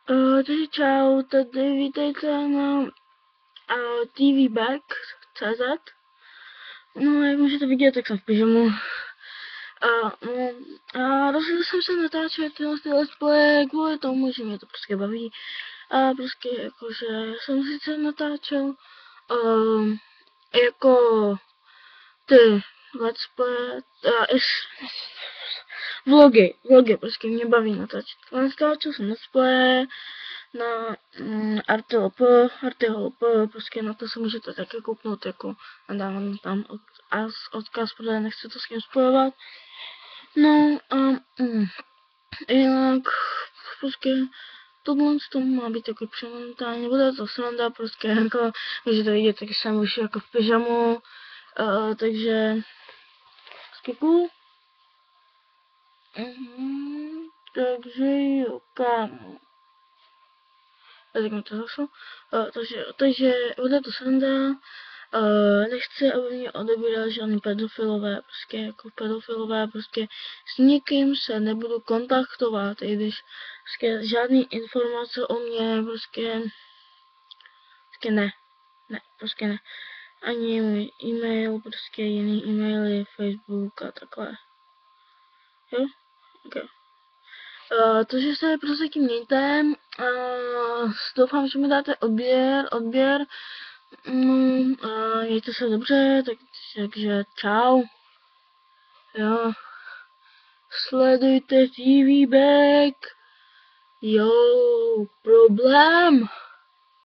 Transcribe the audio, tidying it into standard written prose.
Takže čau, tady vítejte na tvback.cz. No, jak můžete vidět, tak jsem v pyžamu. Rozhodl jsem se natáčet tyhle let's play kvůli tomu, že mě to prostě baví. A prostě jakože jsem sice natáčel jako ty let's play, vlogy, prostě mě baví natáčet. Natáčel jsem let's play na RTLP, prostě na to se můžete také kouknout, jako dávám tam odkaz, protože nechci to s tím spojovat. No a jinak prostě tohle z toho má být jako přemontání, bude to sranda, prostě jako můžete vidět, tak jsem už jako v pyžamu, takže skipu. Takže jo, kámo. Tak mi to zašlo. Takže bude to sranda. Nechci, aby mě odebírali žádný pedofilové, prostě jako pedofilové, prostě s nikým se nebudu kontaktovat, i když prostě žádný informace o mě, prostě ne, prostě ne. Ani můj e-mail, prostě jiný e-maily, Facebook a takhle. Jo? Okay. Takže se prozatím mějte, doufám, že mi dáte odběr, mějte se dobře, takže čau, jo, sledujte TVback, jo, problém.